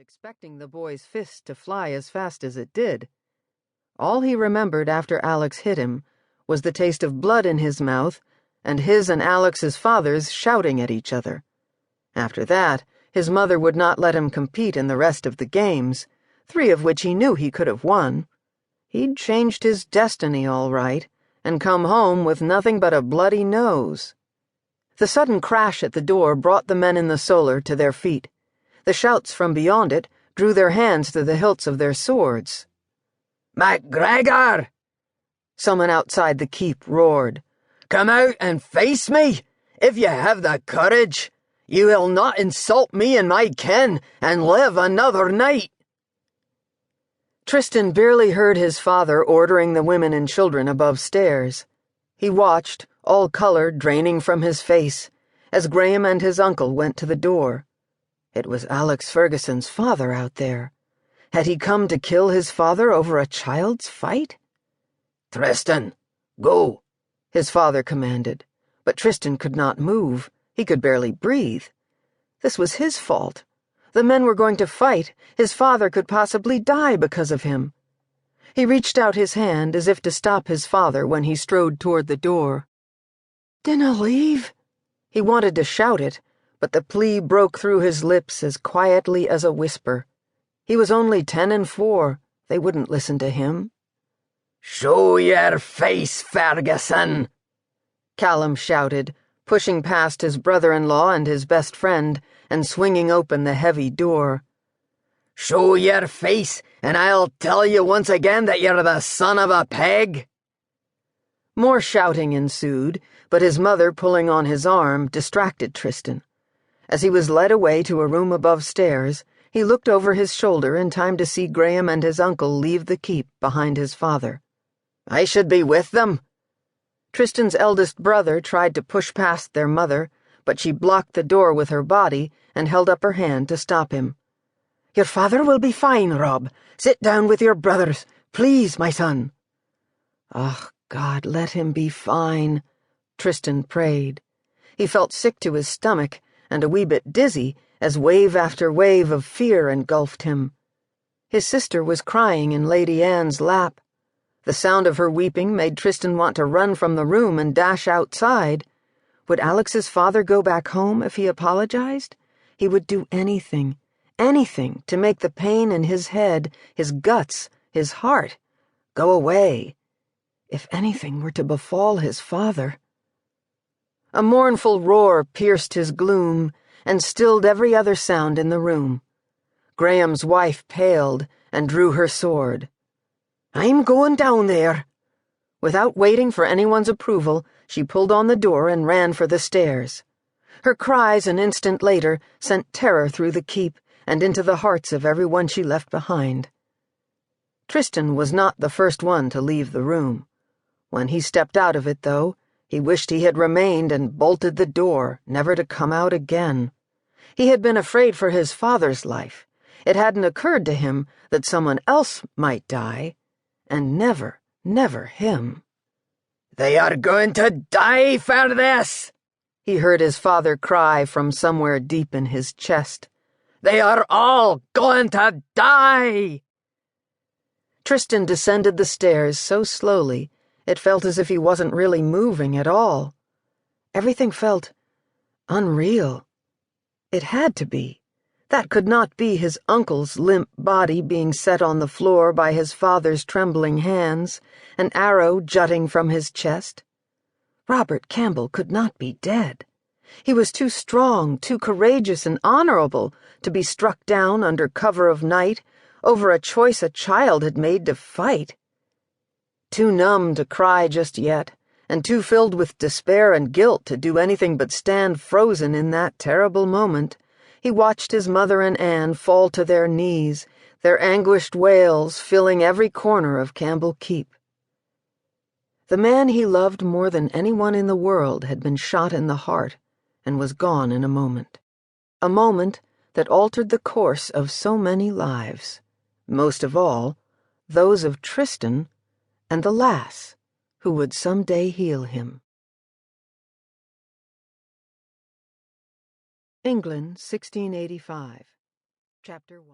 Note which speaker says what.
Speaker 1: expecting the boy's fist to fly as fast as it did. All he remembered after Alex hit him was the taste of blood in his mouth and his and Alex's fathers shouting at each other. After that, his mother would not let him compete in the rest of the games, 3 of which he knew he could have won. He'd changed his destiny all right, and come home with nothing but a bloody nose. The sudden crash at the door brought the men in the solar to their feet. The shouts from beyond it drew their hands to the hilts of their swords.
Speaker 2: "MacGregor!"
Speaker 1: Someone outside the keep roared.
Speaker 2: "Come out and face me! If you have the courage, you will not insult me and my kin and live another night."
Speaker 1: Tristan barely heard his father ordering the women and children above stairs. He watched, all color draining from his face, as Graham and his uncle went to the door. It was Alex Fergusson's father out there. Had he come to kill his father over a child's fight?
Speaker 2: "Tristan, go,"
Speaker 1: his father commanded, but Tristan could not move. He could barely breathe. This was his fault. The men were going to fight. His father could possibly die because of him. He reached out his hand as if to stop his father when he strode toward the door. "Dinna leave." He wanted to shout it, but the plea broke through his lips as quietly as a whisper. He was only 10 and 4. They wouldn't listen to him.
Speaker 2: "Show your face, Fergusson!"
Speaker 1: Callum shouted, pushing past his brother-in-law and his best friend and swinging open the heavy door.
Speaker 2: "Show your face, and I'll tell you once again that you're the son of a pig."
Speaker 1: More shouting ensued, but his mother pulling on his arm distracted Tristan. As he was led away to a room above stairs, he looked over his shoulder in time to see Graham and his uncle leave the keep behind his father.
Speaker 2: "I should be with them."
Speaker 1: Tristan's eldest brother tried to push past their mother, but she blocked the door with her body and held up her hand to stop him.
Speaker 2: "Your father will be fine, Rob. Sit down with your brothers. Please, my son."
Speaker 1: "Oh, God, let him be fine," Tristan prayed. He felt sick to his stomach and a wee bit dizzy as wave after wave of fear engulfed him. His sister was crying in Lady Anne's lap. The sound of her weeping made Tristan want to run from the room and dash outside. Would Alex's father go back home if he apologized? He would do anything to make the pain in his head, his guts, his heart, go away. If anything were to befall his father. A mournful roar pierced his gloom and stilled every other sound in the room. Graham's wife paled and drew her sword.
Speaker 2: "I'm going down there."
Speaker 1: Without waiting for anyone's approval, she pulled on the door and ran for the stairs. Her cries an instant later sent terror through the keep and into the hearts of everyone she left behind. Tristan was not the first one to leave the room. When he stepped out of it, though, he wished he had remained and bolted the door, never to come out again. He had been afraid for his father's life. It hadn't occurred to him that someone else might die, and never him.
Speaker 2: "They are going to die for this,"
Speaker 1: he heard his father cry from somewhere deep in his chest.
Speaker 2: "They are all going to die."
Speaker 1: Tristan descended the stairs so slowly, it felt as if he wasn't really moving at all. Everything felt unreal. It had to be. That could not be his uncle's limp body being set on the floor by his father's trembling hands, an arrow jutting from his chest. Robert Campbell could not be dead. He was too strong, too courageous and honorable to be struck down under cover of night over a choice a child had made to fight. Too numb to cry just yet, and too filled with despair and guilt to do anything but stand frozen in that terrible moment, he watched his mother and Anne fall to their knees, their anguished wails filling every corner of Campbell Keep. The man he loved more than anyone in the world had been shot in the heart and was gone in a moment that altered the course of so many lives, most of all, those of Tristan and the lass who would someday heal him. England, 1685. Chapter 1.